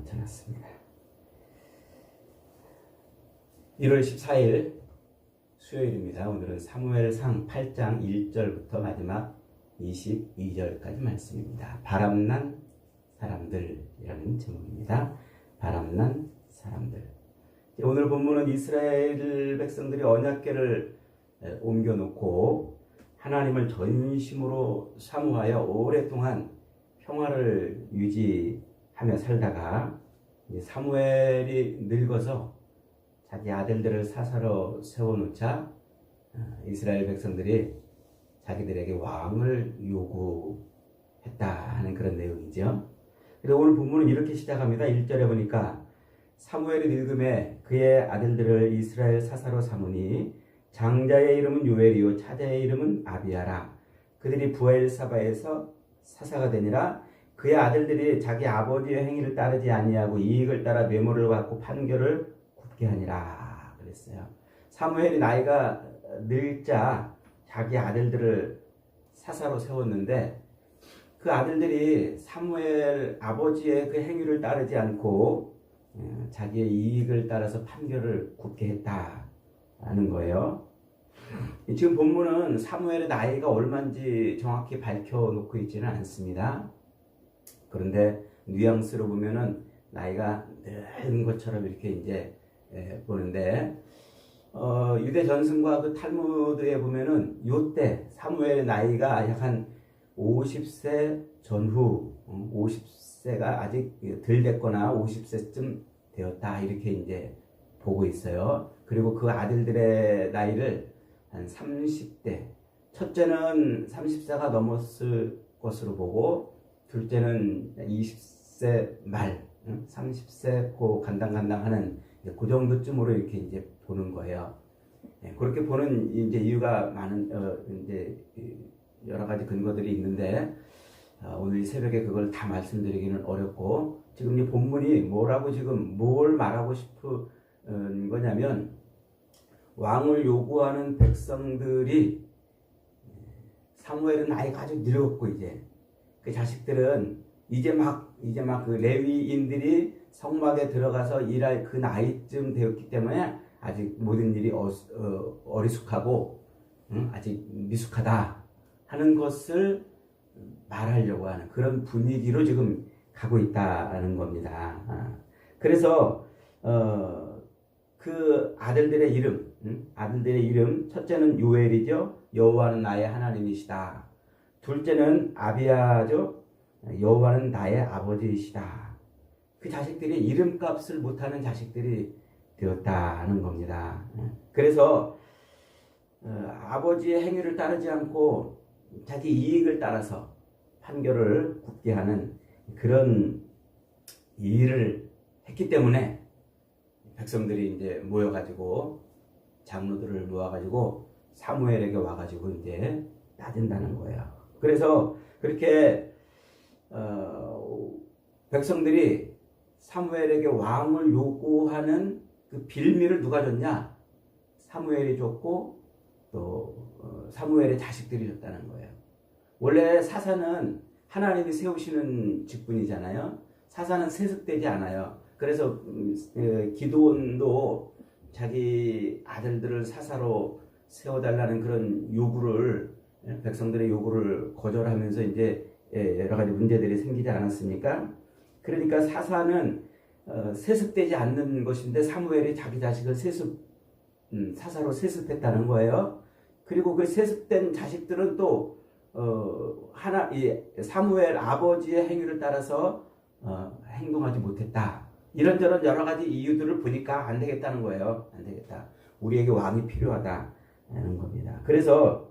맞춰놨습니다. 1월 14일 수요일입니다. 오늘은 사무엘상 8장 1절부터 마지막 22절까지 말씀입니다. 바람난 사람들이라는 제목입니다. 바람난 사람들. 오늘 본문은 이스라엘 백성들이 언약궤를 옮겨놓고 하나님을 전심으로 사모하여 오랫동안 평화를 유지하며 살다가 사무엘이 늙어서 자기 아들들을 사사로 세워놓자 이스라엘 백성들이 자기들에게 왕을 요구했다 하는 그런 내용이죠. 그래서 오늘 본문은 이렇게 시작합니다. 1절에 보니까 사무엘이 늙음에 그의 아들들을 이스라엘 사사로 삼으니 장자의 이름은 요엘이요 차자의 이름은 아비야라. 그들이 부엘사바에서 사사가 되니라. 그의 아들들이 자기 아버지의 행위를 따르지 아니하고 이익을 따라 뇌물을 받고 판결을 굽게 하니라 그랬어요. 사무엘이 나이가 늙자 자기 아들들을 사사로 세웠는데 그 아들들이 사무엘 아버지의 그 행위를 따르지 않고 자기의 이익을 따라서 판결을 굽게 했다는 거예요. 지금 본문은 사무엘의 나이가 얼마인지 정확히 밝혀놓고 있지는 않습니다. 그런데 뉘앙스로 보면은 나이가 늙은 것처럼 이렇게 이제 보는데 유대 전승과 그 탈무드에 보면은 요때 사무엘의 나이가 약 한 50세 전후 50세가 아직 덜 됐거나 50세쯤 되었다 이렇게 이제 보고 있어요. 그리고 그 아들들의 나이를 한 30대, 첫째는 30세가 넘었을 것으로 보고 둘째는 20세 말, 30세 고 간당간당하는 그 정도쯤으로 이렇게 이제 보는 거예요. 그렇게 보는 이제 이유가 많은 이제 여러 가지 근거들이 있는데 오늘 이 새벽에 그걸 다 말씀드리기는 어렵고 지금 이 본문이 뭐라고 지금 뭘 말하고 싶은 거냐면 왕을 요구하는 백성들이 사무엘은 나이가 아주 늙었고 이제 그 자식들은 이제 막 그 레위인들이 성막에 들어가서 일할 그 나이쯤 되었기 때문에 아직 모든 일이 어리숙하고 아직 미숙하다 하는 것을 말하려고 하는 그런 분위기로 지금 가고 있다는 겁니다. 그래서 그 아들들의 이름 첫째는 요엘이죠. 여호와는 나의 하나님이시다. 둘째는 아비야죠. 여호와는 나의 아버지이시다. 그 자식들이 이름값을 못하는 자식들이 되었다는 겁니다. 그래서 아버지의 행위를 따르지 않고 자기 이익을 따라서 판결을 굽게 하는 그런 일을 했기 때문에 백성들이 이제 모여가지고 장로들을 모아가지고 사무엘에게 와가지고 이제 따진다는 거예요. 그래서 그렇게 백성들이 사무엘에게 왕을 요구하는 그 빌미를 누가 줬냐? 사무엘이 줬고 또 사무엘의 자식들이 줬다는 거예요. 원래 사사는 하나님이 세우시는 직분이잖아요. 사사는 세습되지 않아요. 그래서 기드온도 자기 아들들을 사사로 세워달라는 그런 요구를 백성들의 요구를 거절하면서 이제 여러 가지 문제들이 생기지 않았습니까? 그러니까 사사는 세습되지 않는 것인데 사무엘이 자기 자식을 사사로 세습했다는 거예요. 그리고 그 세습된 자식들은 또 사무엘 아버지의 행위를 따라서 행동하지 못했다. 이런저런 여러 가지 이유들을 보니까 안 되겠다는 거예요. 안 되겠다. 우리에게 왕이 필요하다는 겁니다. 그래서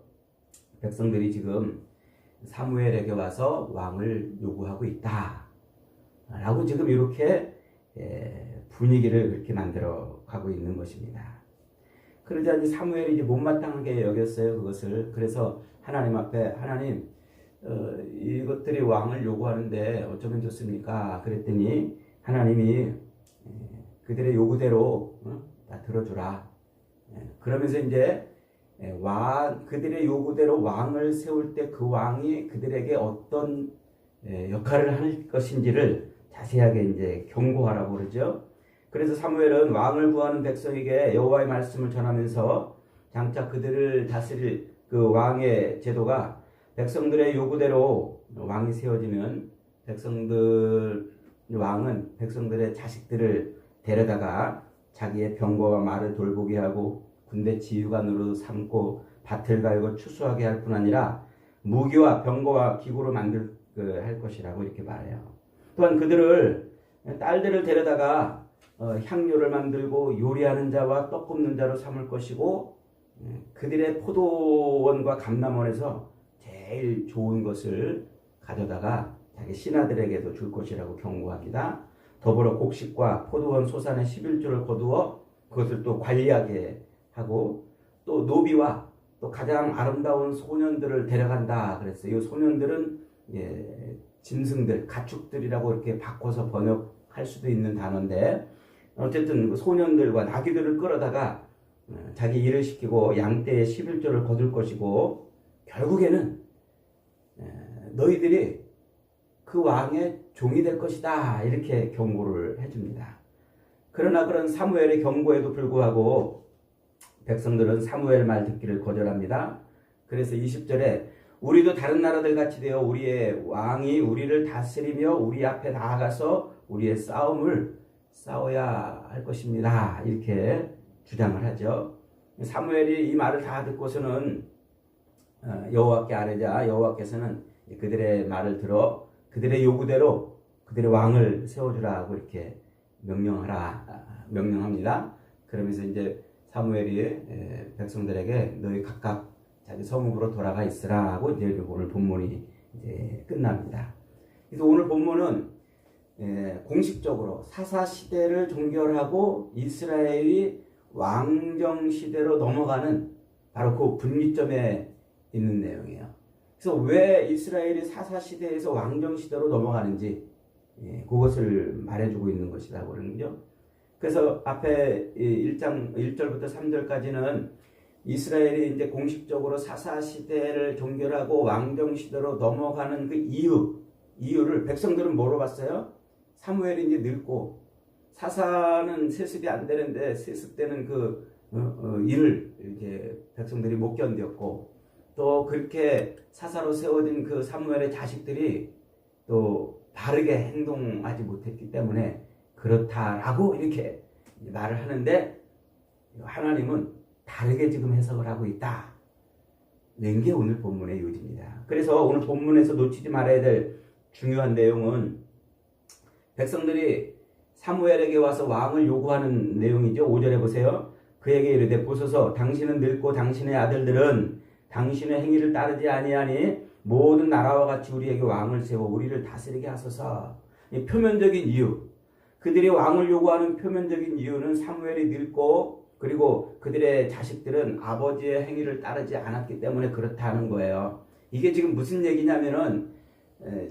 백성들이 지금 사무엘에게 와서 왕을 요구하고 있다. 라고 지금 이렇게 분위기를 그렇게 만들어 가고 있는 것입니다. 그러자 이제 사무엘이 이제 못마땅하게 여겼어요, 그것을. 그래서 하나님 앞에 하나님, 이것들이 왕을 요구하는데 어쩌면 좋습니까? 그랬더니 하나님이 그들의 요구대로 다 들어주라. 그러면서 이제 그들의 요구대로 왕을 세울 때 그 왕이 그들에게 어떤 역할을 할 것인지를 자세하게 이제 경고하라고 그러죠. 그래서 사무엘은 왕을 구하는 백성에게 여호와의 말씀을 전하면서 장차 그들을 다스릴 그 왕의 제도가 백성들의 요구대로 왕이 세워지면 왕은 백성들의 자식들을 데려다가 자기의 병거와 말을 돌보게 하고 군대 지휘관으로 삼고 밭을 갈고 추수하게 할 뿐 아니라 무기와 병거와 기구로 할 것이라고 이렇게 말해요. 또한 그들을 딸들을 데려다가 향료를 만들고 요리하는 자와 떡 굽는 자로 삼을 것이고 그들의 포도원과 감람원에서 제일 좋은 것을 가져다가 자기 신하들에게도 줄 것이라고 경고합니다. 더불어 곡식과 포도원 소산의 11조를 거두어 그것을 또 관리하게 하고 또 노비와 또 가장 아름다운 소년들을 데려간다 그랬어요. 이 소년들은 짐승들, 가축들이라고 이렇게 바꿔서 번역할 수도 있는 단어인데 어쨌든 그 소년들과 나귀들을 끌어다가 자기 일을 시키고 양떼의 11조를 거둘 것이고 결국에는 너희들이 그 왕의 종이 될 것이다 이렇게 경고를 해줍니다. 그러나 그런 사무엘의 경고에도 불구하고 백성들은 사무엘 말 듣기를 거절합니다. 그래서 20절에 우리도 다른 나라들 같이 되어 우리의 왕이 우리를 다스리며 우리 앞에 나아가서 우리의 싸움을 싸워야 할 것입니다. 이렇게 주장을 하죠. 사무엘이 이 말을 다 듣고서는 여호와께 아뢰자 여호와께서는 그들의 말을 들어 그들의 요구대로 그들의 왕을 세워주라고 이렇게 명령합니다. 그러면서 이제 사무엘이 백성들에게 너희 각각 자기 성읍으로 돌아가 있으라 하고 이제 오늘 본문이 이제 끝납니다. 그래서 오늘 본문은 공식적으로 사사 시대를 종결하고 이스라엘이 왕정 시대로 넘어가는 바로 그 분기점에 있는 내용이에요. 그래서 왜 이스라엘이 사사 시대에서 왕정 시대로 넘어가는지 그것을 말해주고 있는 것이라고 그러는죠. 그래서 앞에 1장 1절부터 3절까지는 이스라엘이 이제 공식적으로 사사 시대를 종결하고 왕정 시대로 넘어가는 그 이유를 백성들은 뭐로 봤어요? 사무엘이 이제 늙고 사사는 세습이 안 되는데 세습 때는 일을 이렇게 백성들이 못 견뎠고 또 그렇게 사사로 세워진 그 사무엘의 자식들이 또 바르게 행동하지 못했기 때문에 그렇다라고 이렇게 말을 하는데 하나님은 다르게 지금 해석을 하고 있다. 낸 게 오늘 본문의 요지입니다. 그래서 오늘 본문에서 놓치지 말아야 될 중요한 내용은 백성들이 사무엘에게 와서 왕을 요구하는 내용이죠. 5절에 보세요. 그에게 이르되 보소서 당신은 늙고 당신의 아들들은 당신의 행위를 따르지 아니하니 모든 나라와 같이 우리에게 왕을 세워 우리를 다스리게 하소서. 이 표면적인 이유, 그들이 왕을 요구하는 표면적인 이유는 사무엘이 늙고 그리고 그들의 자식들은 아버지의 행위를 따르지 않았기 때문에 그렇다는 거예요. 이게 지금 무슨 얘기냐면은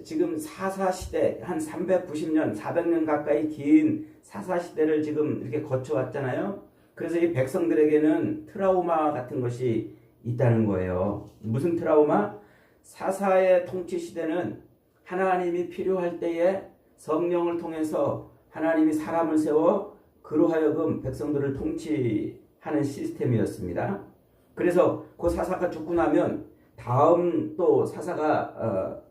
지금 사사시대 한 390년, 400년 가까이 긴 사사시대를 지금 이렇게 거쳐왔잖아요. 그래서 이 백성들에게는 트라우마 같은 것이 있다는 거예요. 무슨 트라우마? 사사의 통치 시대는 하나님이 필요할 때에 성령을 통해서 하나님이 사람을 세워 그로 하여금 백성들을 통치하는 시스템이었습니다. 그래서 그 사사가 죽고 나면 다음 또 사사가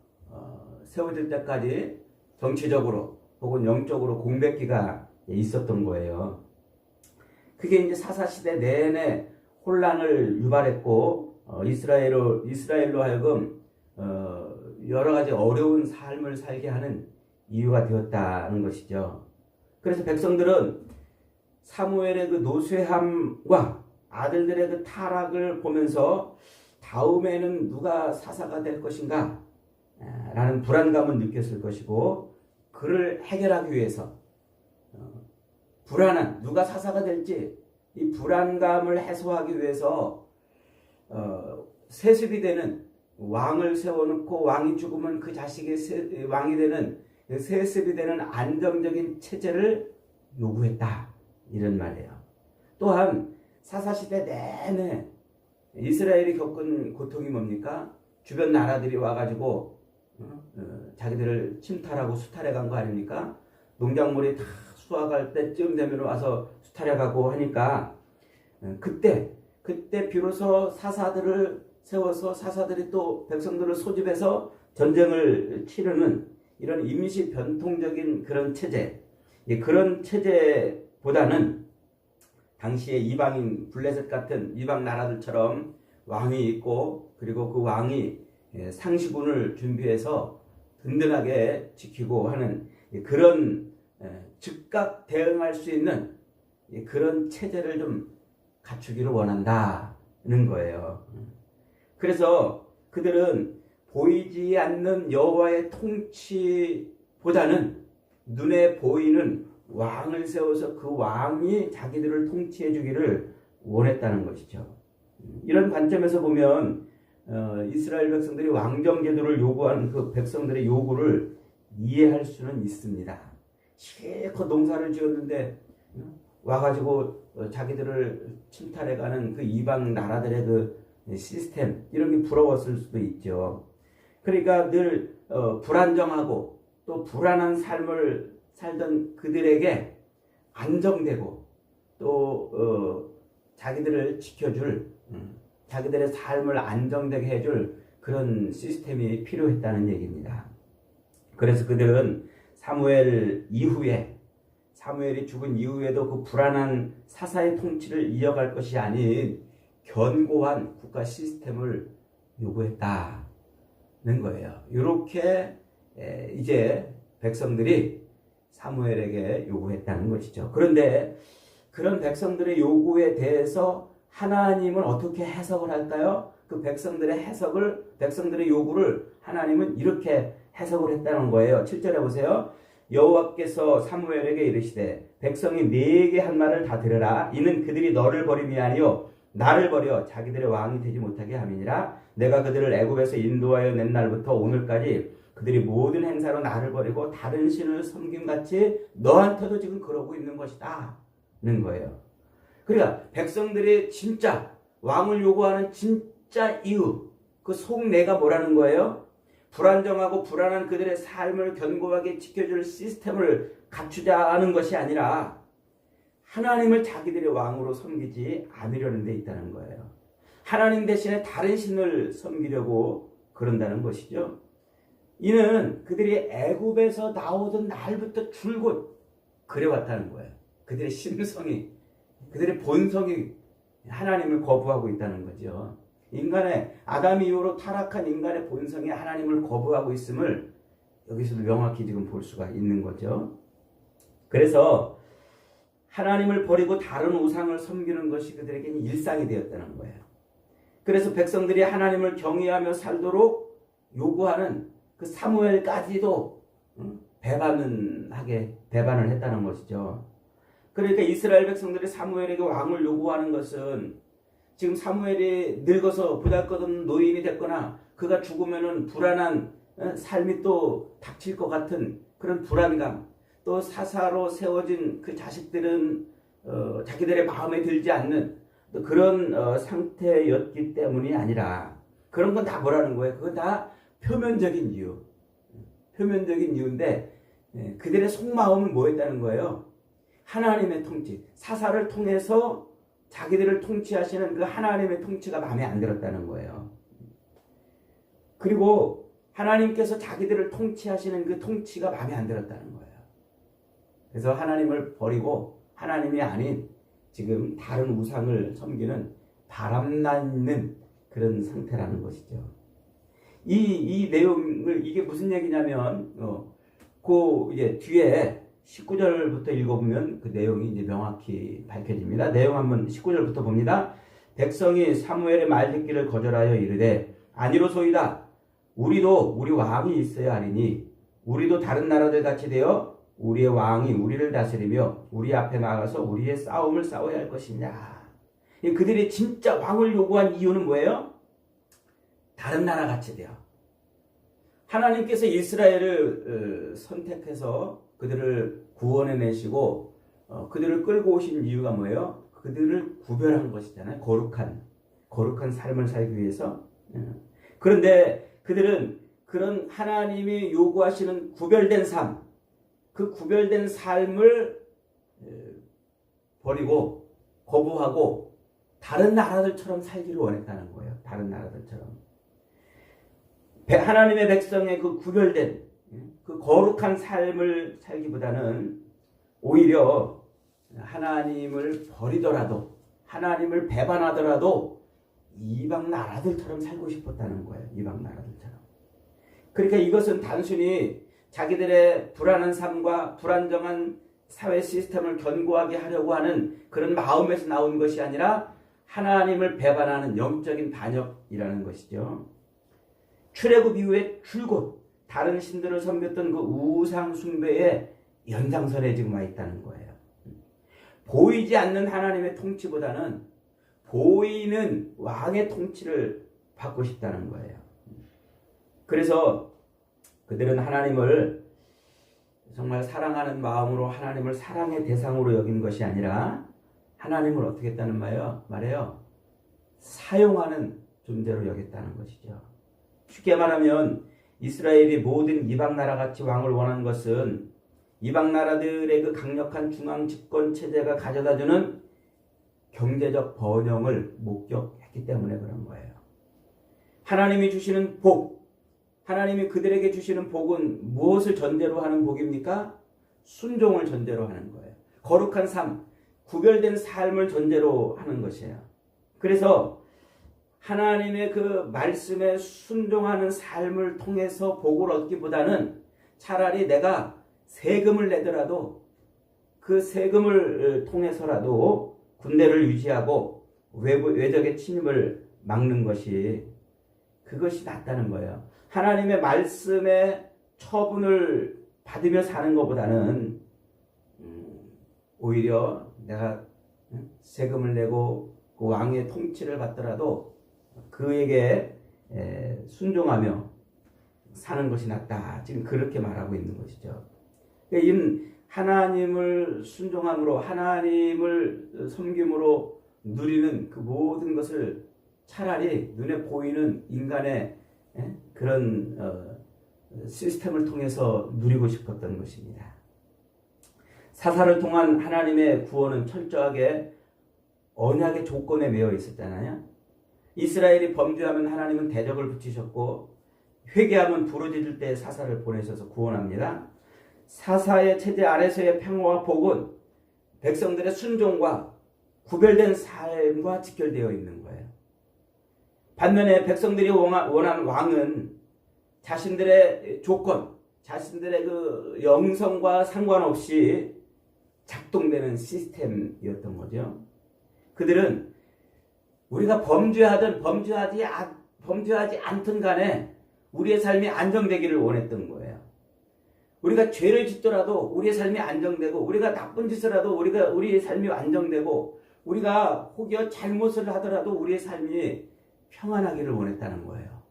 세워질 때까지 정치적으로 혹은 영적으로 공백기가 있었던 거예요. 그게 이제 사사시대 내내 혼란을 유발했고 이스라엘로 하여금 여러 가지 어려운 삶을 살게 하는 이유가 되었다는 것이죠. 그래서 백성들은 사무엘의 그 노쇠함과 아들들의 그 타락을 보면서 다음에는 누가 사사가 될 것인가 라는 불안감을 느꼈을 것이고 그를 해결하기 위해서 불안한 누가 사사가 될지 이 불안감을 해소하기 위해서 세습이 되는 왕을 세워놓고 왕이 죽으면 그 자식이 왕이 되는 세습이 되는 안정적인 체제를 요구했다 이런 말이에요. 또한 사사시대 내내 이스라엘이 겪은 고통이 뭡니까? 주변 나라들이 와가지고 자기들을 침탈하고 수탈해 간 거 아닙니까? 농작물이 다 수확할 때쯤 되면 와서 수탈해가고 하니까 그때 비로소 사사들을 세워서 사사들이 또 백성들을 소집해서 전쟁을 치르는 이런 임시 변통적인 그런 체제, 그런 체제보다는 당시에 이방인 블레셋 같은 이방 나라들처럼 왕이 있고 그리고 그 왕이 상시군을 준비해서 든든하게 지키고 하는 그런 즉각 대응할 수 있는 그런 체제를 좀 갖추기를 원한다는 거예요. 그래서 그들은 보이지 않는 여호와의 통치보다는 눈에 보이는 왕을 세워서 그 왕이 자기들을 통치해 주기를 원했다는 것이죠. 이런 관점에서 보면 이스라엘 백성들이 왕정 제도를 요구하는 그 백성들의 요구를 이해할 수는 있습니다. 실컷 농사를 지었는데 와가지고 자기들을 침탈해가는 그 이방 나라들의 그 시스템 이런 게 부러웠을 수도 있죠. 그러니까 늘 불안정하고 또 불안한 삶을 살던 그들에게 안정되고 또 자기들을 지켜줄 자기들의 삶을 안정되게 해줄 그런 시스템이 필요했다는 얘기입니다. 그래서 그들은 사무엘이 죽은 이후에도 그 불안한 사사의 통치를 이어갈 것이 아닌 견고한 국가 시스템을 요구했다는 거예요. 이렇게 이제 백성들이 사무엘에게 요구했다는 것이죠. 그런데 그런 백성들의 요구에 대해서 하나님은 어떻게 해석을 할까요? 그 백성들의 요구를 하나님은 이렇게 해석을 했다는 거예요. 7절에 보세요. 여호와께서 사무엘에게 이르시되 백성이 네게 한 말을 다 들으라. 이는 그들이 너를 버림이 아니요 나를 버려 자기들의 왕이 되지 못하게 함이니라. 내가 그들을 애굽에서 인도하여 낸 날부터 오늘까지 그들이 모든 행사로 나를 버리고 다른 신을 섬김같이 너한테도 지금 그러고 있는 것이다 는 거예요. 그러니까 백성들이 진짜 왕을 요구하는 진짜 이유, 그 속내가 뭐라는 거예요? 불안정하고 불안한 그들의 삶을 견고하게 지켜줄 시스템을 갖추자는 것이 아니라 하나님을 자기들의 왕으로 섬기지 않으려는 데 있다는 거예요. 하나님 대신에 다른 신을 섬기려고 그런다는 것이죠. 이는 그들이 애굽에서 나오던 날부터 줄곧 그래왔다는 거예요. 그들의 심성이, 그들의 본성이 하나님을 거부하고 있다는 거죠. 인간의 아담 이후로 타락한 인간의 본성이 하나님을 거부하고 있음을 여기서도 명확히 지금 볼 수가 있는 거죠. 그래서 하나님을 버리고 다른 우상을 섬기는 것이 그들에게는 일상이 되었다는 거예요. 그래서 백성들이 하나님을 경외하며 살도록 요구하는 그 사무엘까지도 배반을 했다는 것이죠. 그러니까 이스라엘 백성들이 사무엘에게 왕을 요구하는 것은 지금 사무엘이 늙어서 보잘것없는 노인이 됐거나 그가 죽으면은 불안한 삶이 또 닥칠 것 같은 그런 불안감, 또 사사로 세워진 그 자식들은 자기들의 마음에 들지 않는 그런 상태였기 때문이 아니라 그런 건 다 뭐라는 거예요? 그건 다 표면적인 이유인데 그들의 속마음은 뭐였다는 거예요? 하나님의 통치, 사사를 통해서 자기들을 통치하시는 그 하나님의 통치가 마음에 안 들었다는 거예요. 그리고 하나님께서 자기들을 통치하시는 그 통치가 마음에 안 들었다는 거예요. 그래서 하나님을 버리고 하나님이 아닌 지금 다른 우상을 섬기는 바람나는 그런 상태라는 것이죠. 이 내용을 이게 무슨 얘기냐면 그 이제 뒤에 19절부터 읽어보면 그 내용이 이제 명확히 밝혀집니다. 내용 한번 19절부터 봅니다. 백성이 사무엘의 말 듣기를 거절하여 이르되 아니로소이다. 우리도 우리 왕이 있어야 하리니 우리도 다른 나라들 같이 되어 우리의 왕이 우리를 다스리며 우리 앞에 나가서 우리의 싸움을 싸워야 할 것이냐. 그들이 진짜 왕을 요구한 이유는 뭐예요? 다른 나라 같이 되어 하나님께서 이스라엘을 선택해서 그들을 구원해 내시고 그들을 끌고 오신 이유가 뭐예요? 그들을 구별한 것이잖아요. 거룩한 삶을 살기 위해서. 그런데 그들은 그런 하나님이 요구하시는 구별된 삶, 그 구별된 삶을 버리고 거부하고 다른 나라들처럼 살기를 원했다는 거예요. 다른 나라들처럼. 하나님의 백성의 그 구별된 그 거룩한 삶을 살기보다는 오히려 하나님을 버리더라도 하나님을 배반하더라도 이방 나라들처럼 살고 싶었다는 거예요. 이방 나라들처럼. 그러니까 이것은 단순히 자기들의 불안한 삶과 불안정한 사회 시스템을 견고하게 하려고 하는 그런 마음에서 나온 것이 아니라 하나님을 배반하는 영적인 반역이라는 것이죠. 출애굽 이후에 줄곧 다른 신들을 섬겼던 그 우상 숭배의 연장선에 지금 와 있다는 거예요. 보이지 않는 하나님의 통치보다는 보이는 왕의 통치를 받고 싶다는 거예요. 그래서 그들은 하나님을 정말 사랑하는 마음으로 하나님을 사랑의 대상으로 여긴 것이 아니라 하나님을 어떻게 했다는 말이에요? 사용하는 존재로 여겼다는 것이죠. 쉽게 말하면 이스라엘이 모든 이방 나라같이 왕을 원한 것은 이방 나라들의 그 강력한 중앙 집권 체제가 가져다주는 경제적 번영을 목격했기 때문에 그런 거예요. 하나님이 주시는 복, 하나님이 그들에게 주시는 복은 무엇을 전제로 하는 복입니까? 순종을 전제로 하는 거예요. 거룩한 삶, 구별된 삶을 전제로 하는 것이에요. 그래서 하나님의 그 말씀에 순종하는 삶을 통해서 복을 얻기보다는 차라리 내가 세금을 내더라도 그 세금을 통해서라도 군대를 유지하고 외적의 침입을 막는 것이 그것이 낫다는 거예요. 하나님의 말씀의 처분을 받으며 사는 것보다는 오히려 내가 세금을 내고 그 왕의 통치를 받더라도 그에게 순종하며 사는 것이 낫다. 지금 그렇게 말하고 있는 것이죠. 이 하나님을 순종함으로 하나님을 섬김으로 누리는 그 모든 것을 차라리 눈에 보이는 인간의 그런 시스템을 통해서 누리고 싶었던 것입니다. 사사를 통한 하나님의 구원은 철저하게 언약의 조건에 매여 있었잖아요. 이스라엘이 범죄하면 하나님은 대적을 붙이셨고 회개하면 부르짖을 때 사사를 보내셔서 구원합니다. 사사의 체제 아래서의 평화와 복은 백성들의 순종과 구별된 삶과 직결되어 있는 거예요. 반면에 백성들이 원한 왕은 자신들의 조건, 자신들의 그 영성과 상관없이 작동되는 시스템이었던 거죠. 그들은 우리가 범죄하든 범죄하지 않든 간에 우리의 삶이 안정되기를 원했던 거예요. 우리가 죄를 짓더라도 우리의 삶이 안정되고 우리가 나쁜 짓을 하도 우리의 삶이 안정되고 우리가 혹여 잘못을 하더라도 우리의 삶이 평안하기를 원했다는 거예요.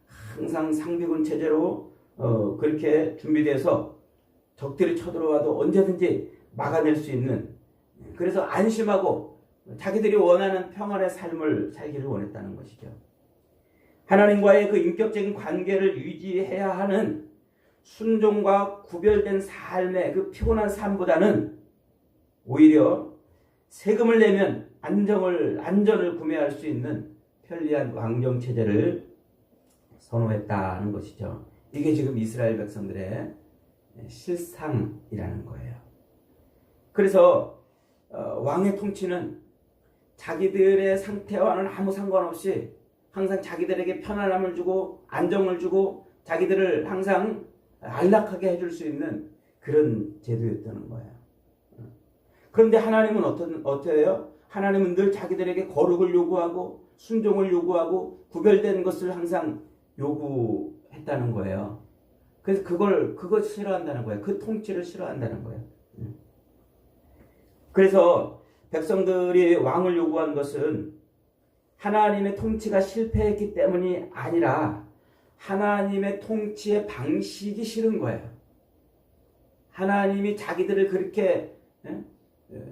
항상 상비군 체제로 그렇게 준비돼서 적들이 쳐들어와도 언제든지 막아낼 수 있는, 그래서 안심하고 자기들이 원하는 평안의 삶을 살기를 원했다는 것이죠. 하나님과의 그 인격적인 관계를 유지해야 하는 순종과 구별된 삶의 그 피곤한 삶보다는 오히려 세금을 내면 안전을 구매할 수 있는 편리한 왕정체제를 선호했다는 것이죠. 이게 지금 이스라엘 백성들의 실상이라는 거예요. 그래서 왕의 통치는 자기들의 상태와는 아무 상관없이 항상 자기들에게 편안함을 주고 안정을 주고 자기들을 항상 안락하게 해줄 수 있는 그런 제도였다는 거예요. 그런데 하나님은 어때요? 하나님은 늘 자기들에게 거룩을 요구하고 순종을 요구하고 구별된 것을 항상 요구했다는 거예요. 그래서 그걸 싫어한다는 거예요. 그 통치를 싫어한다는 거예요. 그래서 백성들이 왕을 요구한 것은 하나님의 통치가 실패했기 때문이 아니라 하나님의 통치의 방식이 싫은 거예요. 하나님이 자기들을 그렇게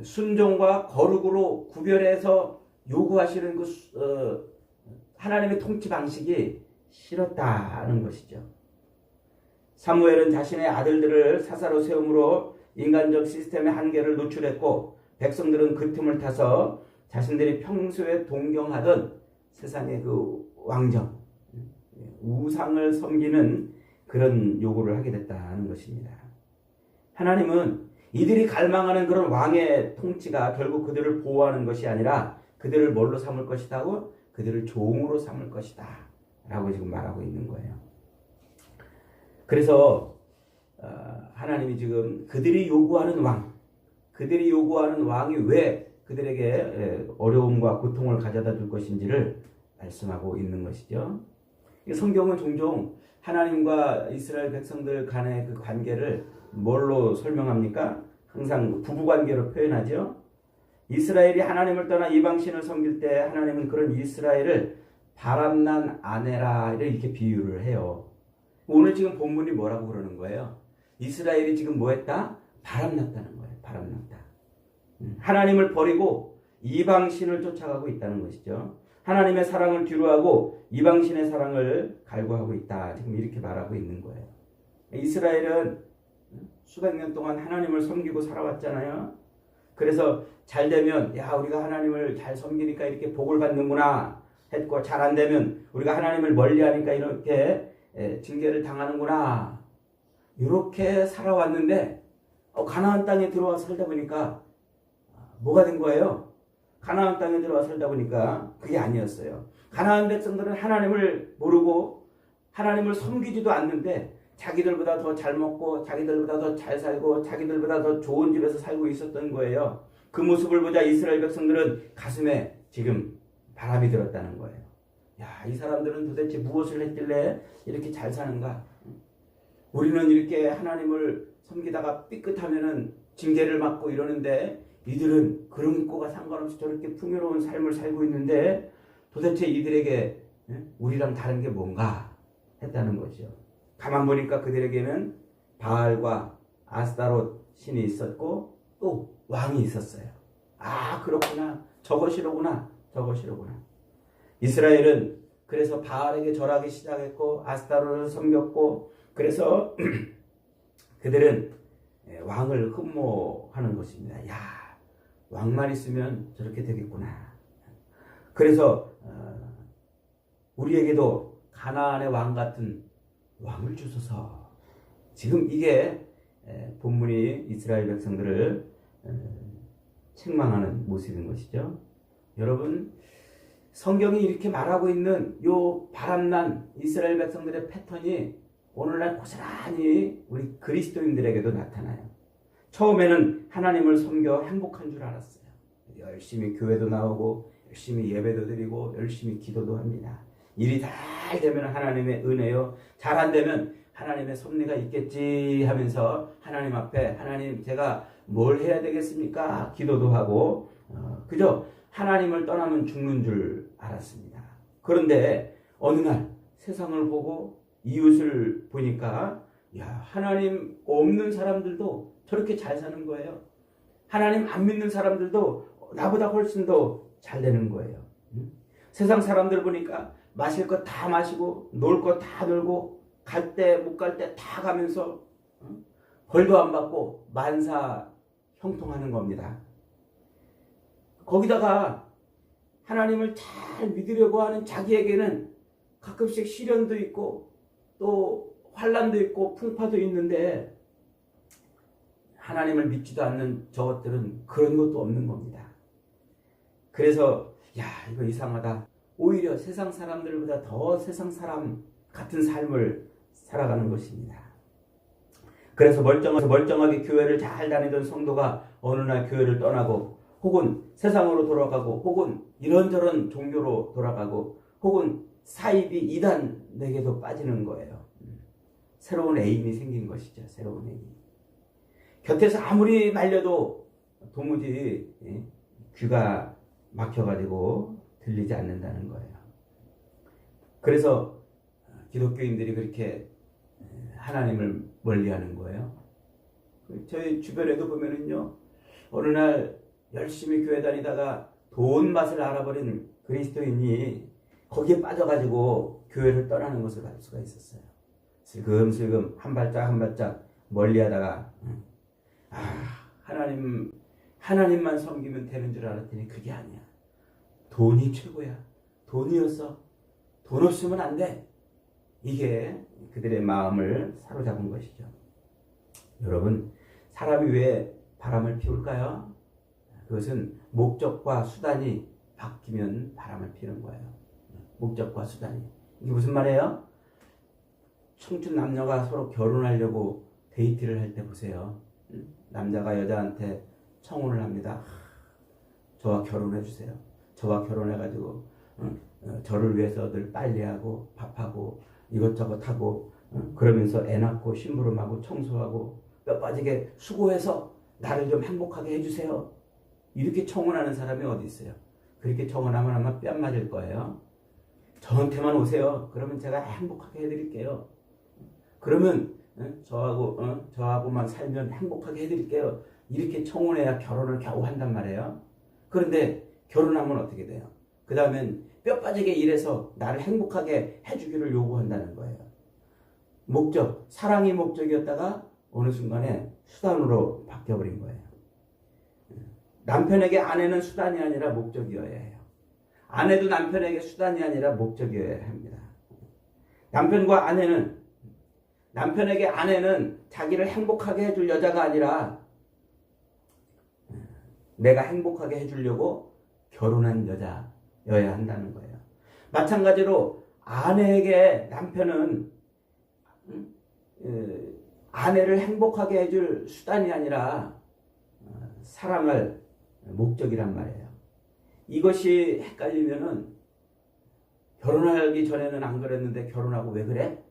순종과 거룩으로 구별해서 요구하시는 하나님의 통치 방식이 싫었다는 것이죠. 사무엘은 자신의 아들들을 사사로 세움으로 인간적 시스템의 한계를 노출했고 백성들은 그 틈을 타서 자신들이 평소에 동경하던 세상의 그 왕정, 우상을 섬기는 그런 요구를 하게 됐다는 것입니다. 하나님은 이들이 갈망하는 그런 왕의 통치가 결국 그들을 보호하는 것이 아니라 그들을 뭘로 삼을 것이다 하고 그들을 종으로 삼을 것이다 라고 지금 말하고 있는 거예요. 그래서 하나님이 지금 그들이 요구하는 왕이 왜 그들에게 어려움과 고통을 가져다 줄 것인지를 말씀하고 있는 것이죠. 성경은 종종 하나님과 이스라엘 백성들 간의 그 관계를 뭘로 설명합니까? 항상 부부관계로 표현하죠. 이스라엘이 하나님을 떠나 이방신을 섬길 때 하나님은 그런 이스라엘을 바람난 아내라 이렇게 비유를 해요. 오늘 지금 본문이 뭐라고 그러는 거예요? 이스라엘이 지금 뭐 했다? 바람났다는 거예요. 바람났다. 하나님을 버리고 이방신을 쫓아가고 있다는 것이죠. 하나님의 사랑을 뒤로하고 이방신의 사랑을 갈구하고 있다. 지금 이렇게 말하고 있는 거예요. 이스라엘은 수백 년 동안 하나님을 섬기고 살아왔잖아요. 그래서 잘 되면 야 우리가 하나님을 잘 섬기니까 이렇게 복을 받는구나 했고 잘 안 되면 우리가 하나님을 멀리하니까 이렇게 징계를 당하는구나 이렇게 살아왔는데 가나안 땅에 들어와 살다 보니까 뭐가 된 거예요? 가나안 땅에 들어와 살다 보니까 그게 아니었어요. 가나안 백성들은 하나님을 모르고 하나님을 섬기지도 않는데 자기들보다 더 잘 먹고 자기들보다 더 잘 살고 자기들보다 더 좋은 집에서 살고 있었던 거예요. 그 모습을 보자 이스라엘 백성들은 가슴에 지금 바람이 들었다는 거예요. 야, 이 사람들은 도대체 무엇을 했길래 이렇게 잘 사는가? 우리는 이렇게 하나님을 섬기다가 삐끗하면은 징계를 받고 이러는데 이들은 그런 거가 상관없이 저렇게 풍요로운 삶을 살고 있는데 도대체 이들에게 우리랑 다른 게 뭔가 했다는 거죠. 가만 보니까 그들에게는 바알과 아스타롯 신이 있었고 또 왕이 있었어요. 아 그렇구나. 저것이로구나. 이스라엘은 그래서 바알에게 절하기 시작했고 아스타롯을 섬겼고 그래서 그들은 왕을 흠모하는 것입니다. 야 왕만 있으면 저렇게 되겠구나. 그래서 우리에게도 가나안의 왕 같은 왕을 주소서. 지금 이게 본문이 이스라엘 백성들을 책망하는 모습인 것이죠. 여러분 성경이 이렇게 말하고 있는 요 바람난 이스라엘 백성들의 패턴이 오늘날 고스란히 우리 그리스도인들에게도 나타나요. 처음에는 하나님을 섬겨 행복한 줄 알았어요. 열심히 교회도 나오고 열심히 예배도 드리고 열심히 기도도 합니다. 일이 잘 되면 하나님의 은혜요. 잘 안 되면 하나님의 섭리가 있겠지 하면서 하나님 앞에 하나님 제가 뭘 해야 되겠습니까? 기도도 하고 그저 하나님을 떠나면 죽는 줄 알았습니다. 그런데 어느 날 세상을 보고 이웃을 보니까 야 하나님 없는 사람들도 저렇게 잘 사는 거예요. 하나님 안 믿는 사람들도 나보다 훨씬 더 잘 되는 거예요. 세상 사람들 보니까 마실 거 다 마시고 놀 거 다 놀고 갈 때 못 갈 때 다 가면서 벌도 안 받고 만사 형통하는 겁니다. 거기다가 하나님을 잘 믿으려고 하는 자기에게는 가끔씩 시련도 있고 또 환난도 있고 풍파도 있는데 하나님을 믿지도 않는 저것들은 그런 것도 없는 겁니다. 그래서 야 이거 이상하다. 오히려 세상 사람들보다 더 세상 사람 같은 삶을 살아가는 것입니다. 그래서 멀쩡하게 교회를 잘 다니던 성도가 어느 날 교회를 떠나고 혹은 세상으로 돌아가고 혹은 이런저런 종교로 돌아가고 혹은 사이비 이단에게도 빠지는 거예요. 새로운 애인이 생긴 것이죠. 새로운 애인. 곁에서 아무리 말려도 도무지 귀가 막혀가지고 들리지 않는다는 거예요. 그래서 기독교인들이 그렇게 하나님을 멀리하는 거예요. 저희 주변에도 보면은요, 어느 날 열심히 교회 다니다가 돈 맛을 알아버린 그리스도인이 거기에 빠져가지고 교회를 떠나는 것을 알 수가 있었어요. 슬금슬금 한 발짝 한 발짝 멀리하다가 하나님만 섬기면 되는 줄 알았더니 그게 아니야. 돈이 최고야. 돈이었어. 돈 없으면 안 돼. 이게 그들의 마음을 사로잡은 것이죠. 여러분, 사람이 왜 바람을 피울까요? 그것은 목적과 수단이 바뀌면 바람을 피우는 거예요. 목적과 수단이. 이게 무슨 말이에요? 청춘 남녀가 서로 결혼하려고 데이트를 할 때 보세요. 남자가 여자한테 청혼을 합니다. 저와 결혼해 주세요. 저와 결혼해가지고 저를 위해서 늘 빨래하고 밥하고 이것저것 하고 그러면서 애 낳고 심부름하고 청소하고 뼈 빠지게 수고해서 나를 좀 행복하게 해주세요. 이렇게 청혼하는 사람이 어디 있어요? 그렇게 청혼하면 아마 뺨 맞을 거예요. 저한테만 오세요. 그러면 제가 행복하게 해드릴게요. 그러면 저하고만 살면 행복하게 해드릴게요. 이렇게 청혼해야 결혼을 겨우 한단 말이에요. 그런데 결혼하면 어떻게 돼요? 그 다음엔 뼈 빠지게 일해서 나를 행복하게 해주기를 요구한다는 거예요. 목적, 사랑이 목적이었다가 어느 순간에 수단으로 바뀌어버린 거예요. 남편에게 아내는 수단이 아니라 목적이어야 해요. 아내도 남편에게 수단이 아니라 목적이어야 합니다. 남편에게 아내는 자기를 행복하게 해줄 여자가 아니라 내가 행복하게 해주려고 결혼한 여자여야 한다는 거예요. 마찬가지로 아내에게 남편은 아내를 행복하게 해줄 수단이 아니라 사랑할 목적이란 말이에요. 이것이 헷갈리면은 결혼하기 전에는 안 그랬는데 결혼하고 왜 그래?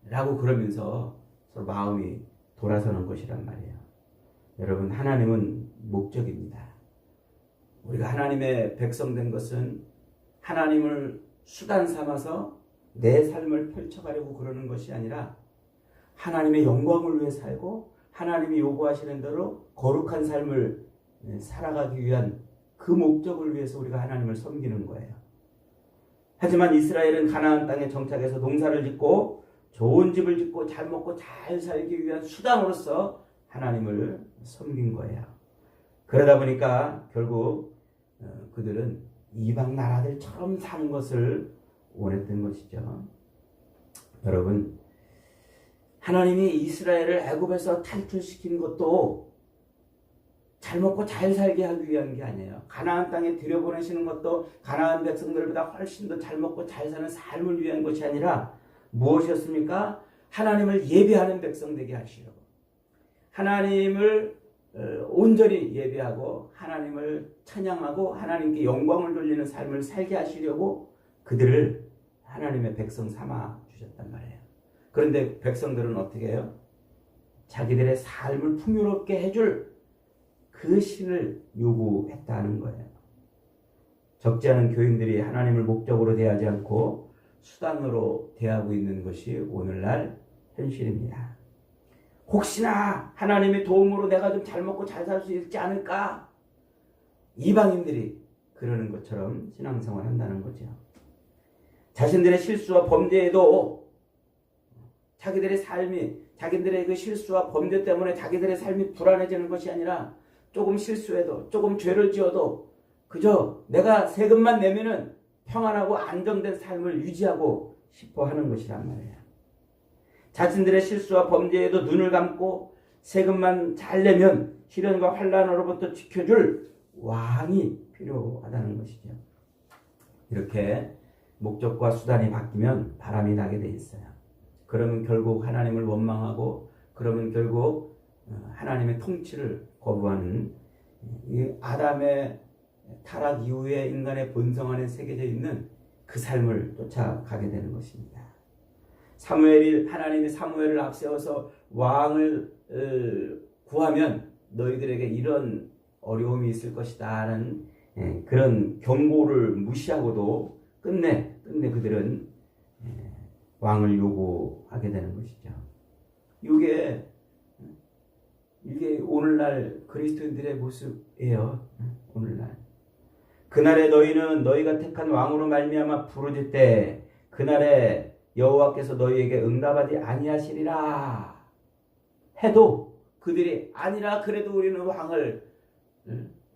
라고 그러면서 서로 마음이 돌아서는 것이란 말이에요. 여러분, 하나님은 목적입니다. 우리가 하나님의 백성 된 것은 하나님을 수단 삼아서 내 삶을 펼쳐가려고 그러는 것이 아니라 하나님의 영광을 위해 살고 하나님이 요구하시는 대로 거룩한 삶을 살아가기 위한 그 목적을 위해서 우리가 하나님을 섬기는 거예요. 하지만 이스라엘은 가나안 땅에 정착해서 농사를 짓고 좋은 집을 짓고 잘 먹고 잘 살기 위한 수단으로서 하나님을 섬긴 거예요. 그러다 보니까 결국 그들은 이방 나라들처럼 사는 것을 원했던 것이죠. 여러분, 하나님이 이스라엘을 애굽에서 탈출시킨 것도 잘 먹고 잘 살게 하기 위한 게 아니에요. 가나안 땅에 들여보내시는 것도 가나안 백성들보다 훨씬 더 잘 먹고 잘 사는 삶을 위한 것이 아니라 무엇이었습니까? 하나님을 예배하는 백성 되게 하시려고. 하나님을 온전히 예배하고 하나님을 찬양하고 하나님께 영광을 돌리는 삶을 살게 하시려고 그들을 하나님의 백성 삼아 주셨단 말이에요. 그런데 백성들은 어떻게 해요? 자기들의 삶을 풍요롭게 해줄 그 신을 요구했다는 거예요. 적지 않은 교인들이 하나님을 목적으로 대하지 않고 수단으로 대하고 있는 것이 오늘날 현실입니다. 혹시나 하나님의 도움으로 내가 좀 잘 먹고 잘 살 수 있지 않을까? 이방인들이 그러는 것처럼 신앙생활을 한다는 거죠. 자신들의 실수와 범죄에도 자기들의 그 실수와 범죄 때문에 자기들의 삶이 불안해지는 것이 아니라 조금 실수해도 조금 죄를 지어도 그저 내가 세금만 내면은 평안하고 안정된 삶을 유지하고 싶어 하는 것이란 말이에요. 자신들의 실수와 범죄에도 눈을 감고 세금만 잘 내면 시련과 환난으로부터 지켜줄 왕이 필요하다는 것이죠. 이렇게 목적과 수단이 바뀌면 바람이 나게 돼 있어요. 그러면 결국 하나님을 원망하고 그러면 결국 하나님의 통치를 거부하는 이 아담의 타락 이후에 인간의 본성 안에 새겨져 있는 그 삶을 쫓아가게 되는 것입니다. 하나님이 사무엘을 앞세워서 왕을 구하면 너희들에게 이런 어려움이 있을 것이다 하는 그런 경고를 무시하고도 끝내 그들은 왕을 요구하게 되는 것이죠. 이게 오늘날 그리스도인들의 모습이에요. 오늘날 그날에 너희는 너희가 택한 왕으로 말미암아 부르짖되 그날에 여호와께서 너희에게 응답하지 아니하시리라 해도 그들이 아니라 그래도 우리는 왕을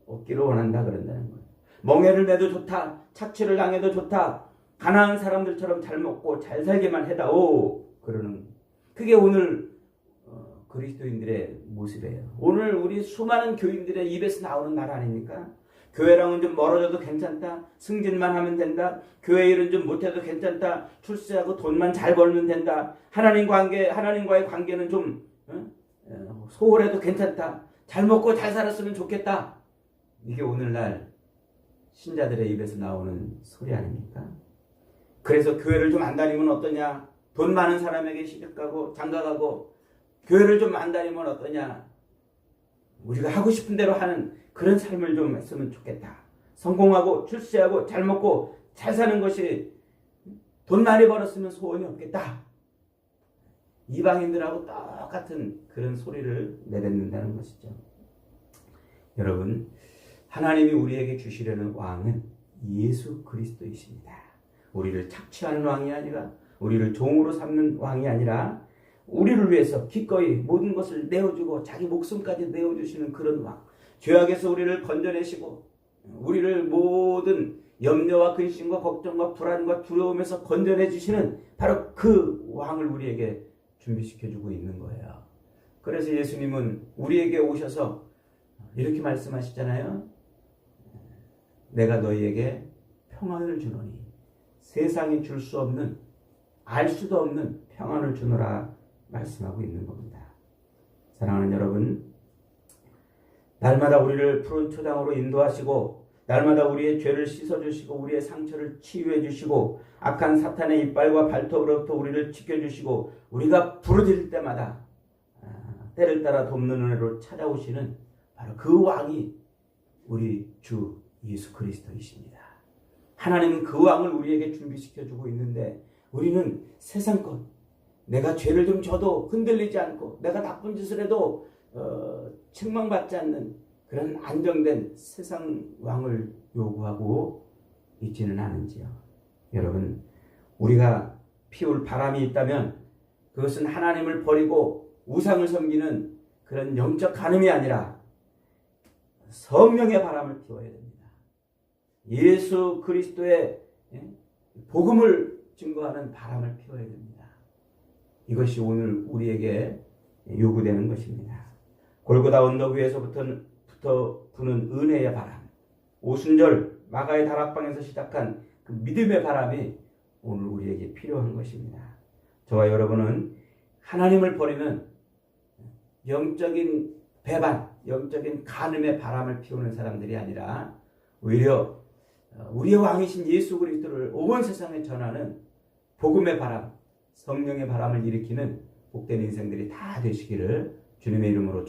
얻기를 원한다 그런다는 거예요. 멍에를 매도 좋다, 착취를 당해도 좋다, 가난한 사람들처럼 잘 먹고 잘 살게만 해다오 그러는, 그게 오늘 그리스도인들의 모습이에요. 오늘 우리 수많은 교인들의 입에서 나오는 말 아닙니까? 교회랑은 좀 멀어져도 괜찮다, 승진만 하면 된다, 교회 일은 좀 못해도 괜찮다, 출세하고 돈만 잘 벌면 된다, 하나님과의 관계는 좀 소홀해도 괜찮다, 잘 먹고 잘 살았으면 좋겠다. 이게 오늘날 신자들의 입에서 나오는 소리 아닙니까? 그래서 교회를 좀 안 다니면 어떠냐, 돈 많은 사람에게 시집가고 장가가고, 교회를 좀 안 다니면 어떠냐, 우리가 하고 싶은 대로 하는 그런 삶을 좀 했으면 좋겠다, 성공하고 출세하고 잘 먹고 잘 사는 것이, 돈 많이 벌었으면 소원이 없겠다. 이방인들하고 똑같은 그런 소리를 내뱉는다는 것이죠. 여러분, 하나님이 우리에게 주시려는 왕은 예수 그리스도이십니다. 우리를 착취하는 왕이 아니라, 우리를 종으로 삼는 왕이 아니라, 우리를 위해서 기꺼이 모든 것을 내어주고 자기 목숨까지 내어주시는 그런 왕, 죄악에서 우리를 건져내시고 우리를 모든 염려와 근심과 걱정과 불안과 두려움에서 건져내 주시는 바로 그 왕을 우리에게 준비시켜주고 있는 거예요. 그래서 예수님은 우리에게 오셔서 이렇게 말씀하시잖아요. 내가 너희에게 평안을 주노니, 세상이 줄 수 없는, 알 수도 없는 평안을 주노라 말씀하고 있는 겁니다. 사랑하는 여러분, 날마다 우리를 푸른 초장으로 인도하시고, 날마다 우리의 죄를 씻어주시고, 우리의 상처를 치유해 주시고, 악한 사탄의 이빨과 발톱으로부터 우리를 지켜주시고, 우리가 부르짖을 때마다 때를 따라 돕는 은혜로 찾아오시는 바로 그 왕이 우리 주 예수 그리스도이십니다. 하나님은 그 왕을 우리에게 준비시켜주고 있는데, 우리는 세상 것, 내가 죄를 좀 져도 흔들리지 않고, 내가 나쁜 짓을 해도 책망받지 않는 그런 안정된 세상 왕을 요구하고 있지는 않은지요. 여러분, 우리가 피울 바람이 있다면 그것은 하나님을 버리고 우상을 섬기는 그런 영적 간음이 아니라 성령의 바람을 피워야 됩니다. 예수 그리스도의 복음을 증거하는 바람을 피워야 됩니다. 이것이 오늘 우리에게 요구되는 것입니다. 골고다 언덕 위에서부터 부는 은혜의 바람, 오순절 마가의 다락방에서 시작한 그 믿음의 바람이 오늘 우리에게 필요한 것입니다. 저와 여러분은 하나님을 버리는 영적인 배반, 영적인 간음의 바람을 피우는 사람들이 아니라, 오히려 우리의 왕이신 예수 그리스도를 온 세상에 전하는 복음의 바람, 성령의 바람을 일으키는 복된 인생들이 다 되시기를 주님의 이름으로